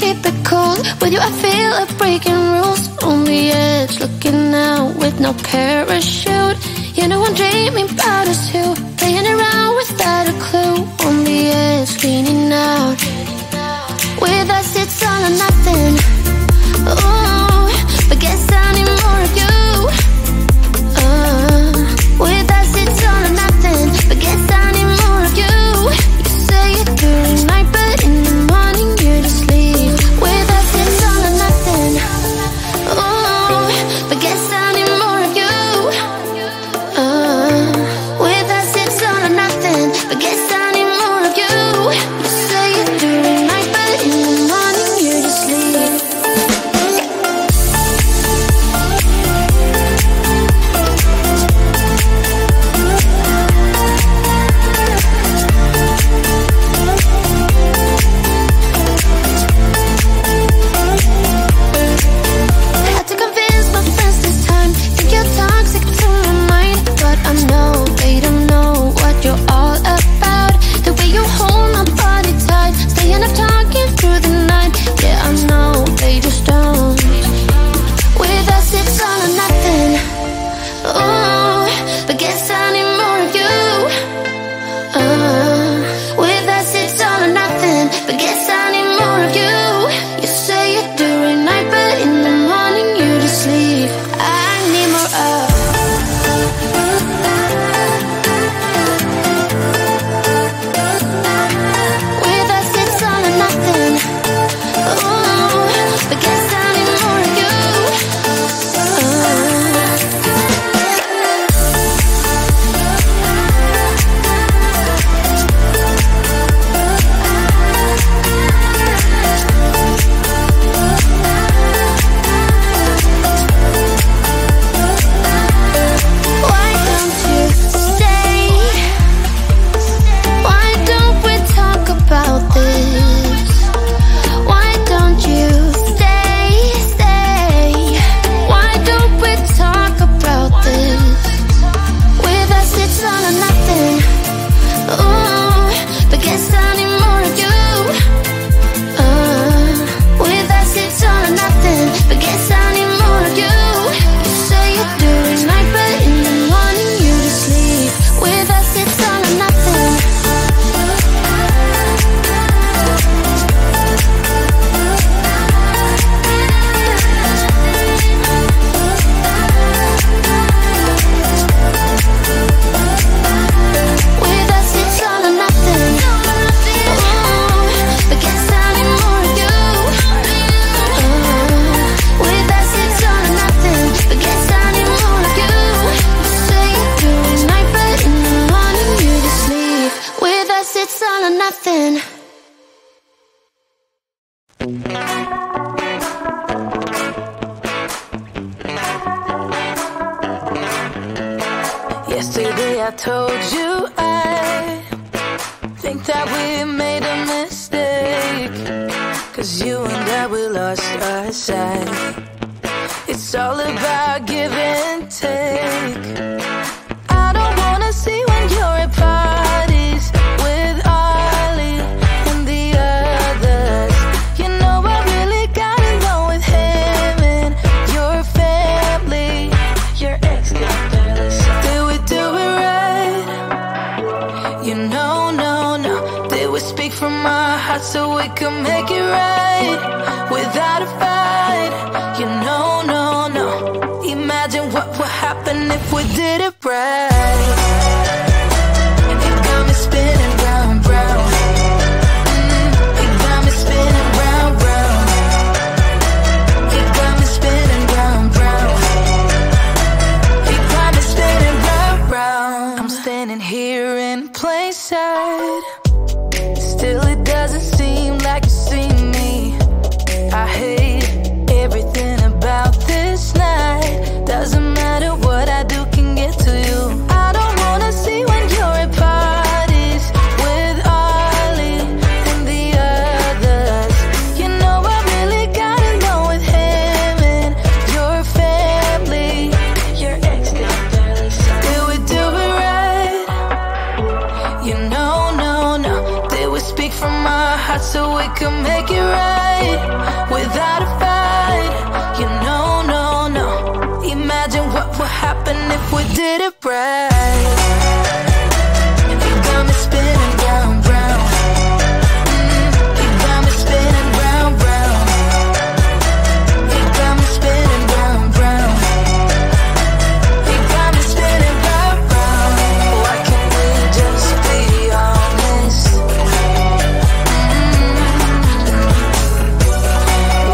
keep it cool. With you I feel like breaking rules. On the edge, looking out with no parachute. You know I'm dreaming about us two, playing around without a clue. On the edge, leaning out. With us it's all or nothing. Ooh, but guess I need more of you. With us it's all or nothing, but guess I need more of you. You say it during night, but in the morning you're just leave. With us it's all or nothing. Ooh, but guess I need more of you. With us it's all or nothing, but guess I need more of you. You say it during night, but in the morning you're just leave. Yesterday I told you I think that we made a mistake, 'cause you and I, we lost our sight. It's all about give and take. I don't wanna see when you're at parties with Ollie and the others. You know I really got along with him and your family. Your ex got jealous. Did we do it right? You know, no. Did we speak from our hearts so we could make it right without a fight? You know, no. Imagine what would happen if we did it right. It got me spinning round, round. It got me spinning round, round. It got me spinning round, round. It got me spinning round, round. I'm standing here in plain sight. Still it doesn't seem like you see me. I hate everything about this night. Doesn't matter what I do can get to you. I don't wanna heart so we can make it right without a fight. You know, no, no. Imagine what would happen if we did it right. You got me spinning round, round. You got me spinning round, round. You got me spinning round, round. You got me spinning round, round. Why can't we just be honest?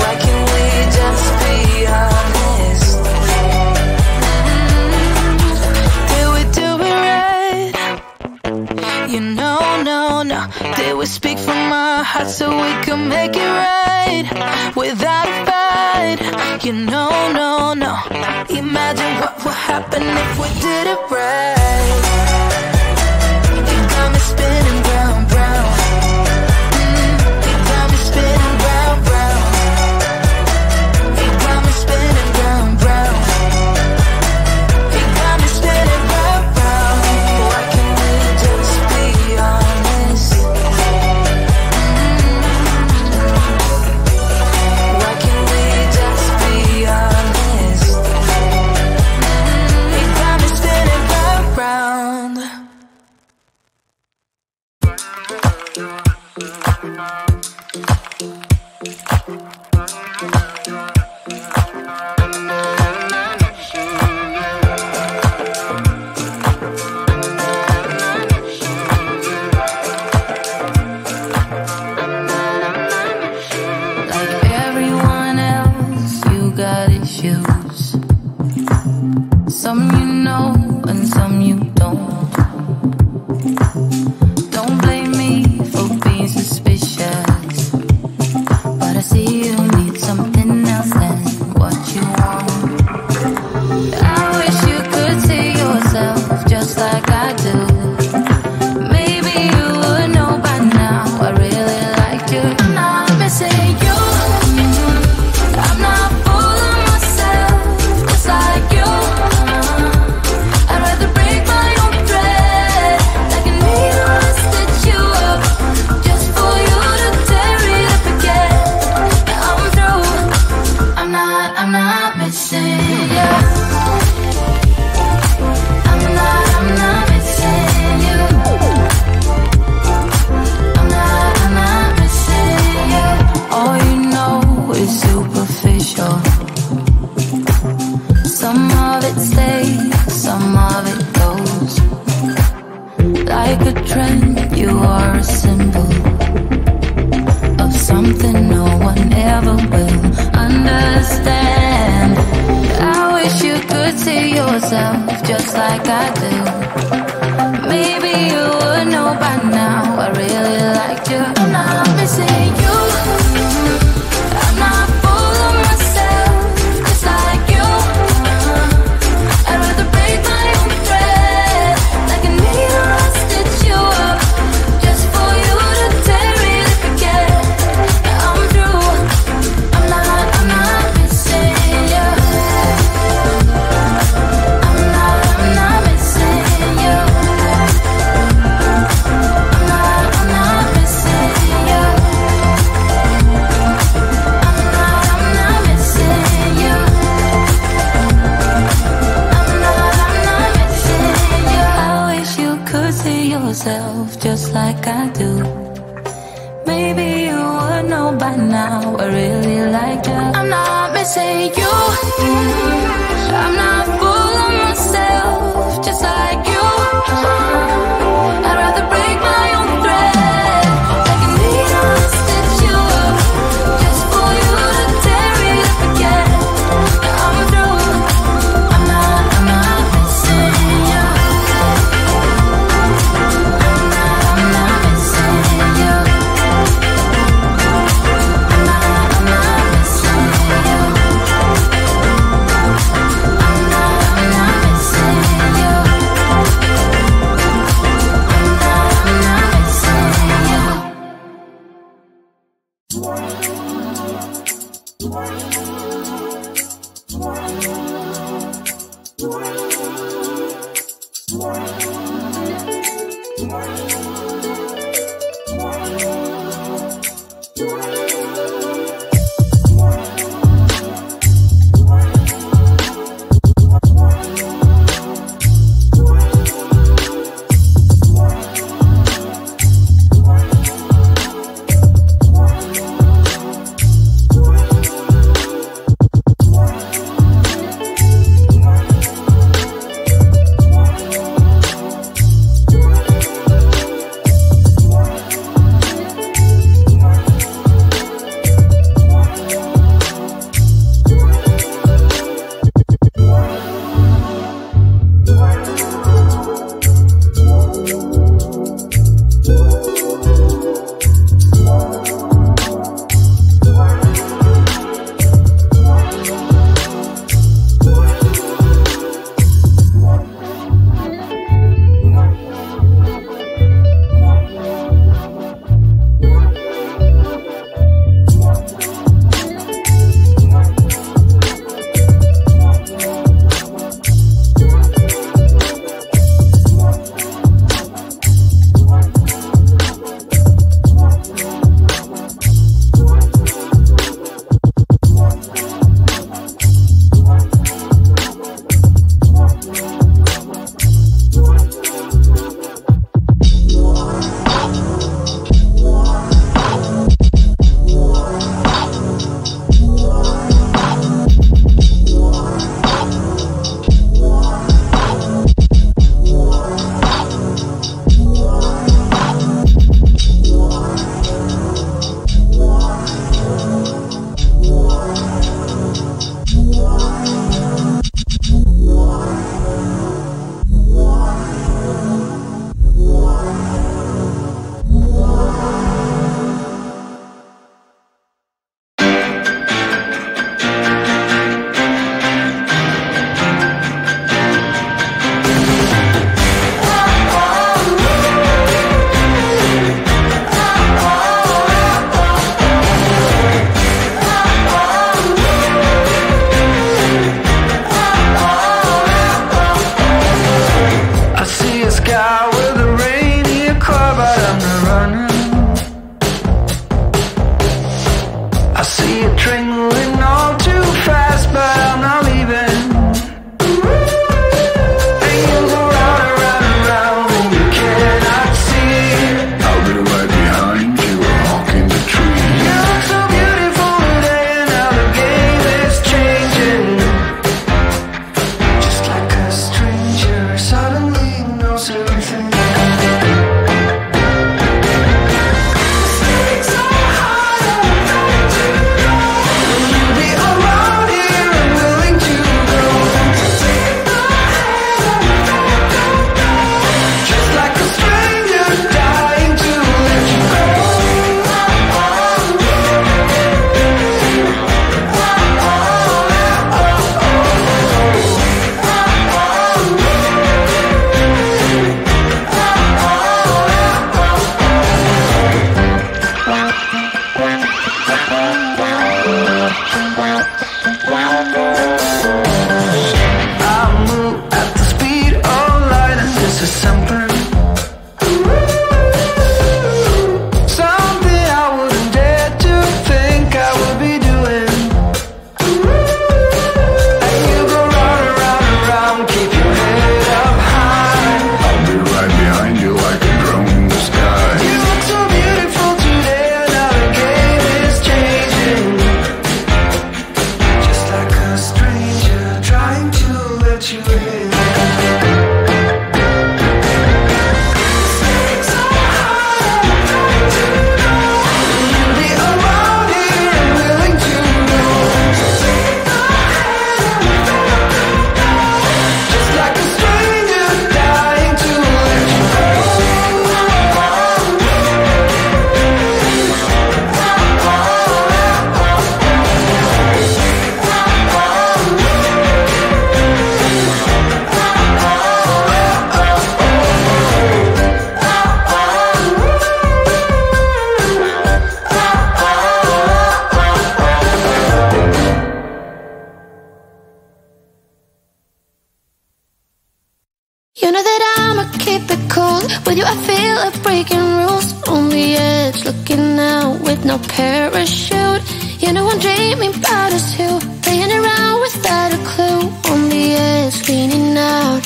Why can't we just be honest? Did we do it right? You know, no, no. Did we speak from our hearts so we could make it right without a fight? You know, no, no. Imagine what would happen if we did it right. You got me spinning round, round. You got me spinning round, round. You got me spinning round, round. You got me spinning round, round. Why can't we just be honest? Why can't we just be honest? You got me spinning round, round. Like everyone else, you got issues. Some you know and some you don't. Don't blame me for being suspicious, but I see you need something else than what you want. I wish you could see yourself just like I do. Maybe you would know by now I really liked you. I'm not missing you. I'm not fooling myself just like you. I'd rather break my own thread like a needle and stitch you up just for you to tear it up again. I'm through. I'm not missing you. I'm not missing you. I'm not missing you. All you know is superficial. Some of it stays, some of it goes. Like a trend, you are a symbol of something no one ever will understand. I wish you could see yourself just like I do. Maybe you would know by now I really liked you. I'm not missing you. I'm not fooling myself just like you. I'd rather break my own thread like a needle and stitch you up just for you to tear it up again. I'm through. I'm not missing you. I'm not missing you. I'm not missing you. I'm not missing you. I'm not missing you. I wish you could see yourself just like I do. Maybe you would know by now I really like you. I'm not missing you. I'm not fooling myself just like you. I'd rather break my own thread like a needle and stitch you up just for you to tear it up again. I'm through. I'm not missing you. I'm not missing you. I'm not missing you. sky with a rainy car, but I'm not running. I see a train moving all too fast, but I'm not leaving. And you go round and round and round, and you cannot see. I'll be right behind you, walking the tree. You look so beautiful today, and now the game is changing. Just like a stranger suddenly knows everything. You know that I'ma keep it cool. With you I feel like breaking rules. On the edge, looking out with no parachute. You know I'm dreaming about us two, playing around without a clue. On the edge, leaning out.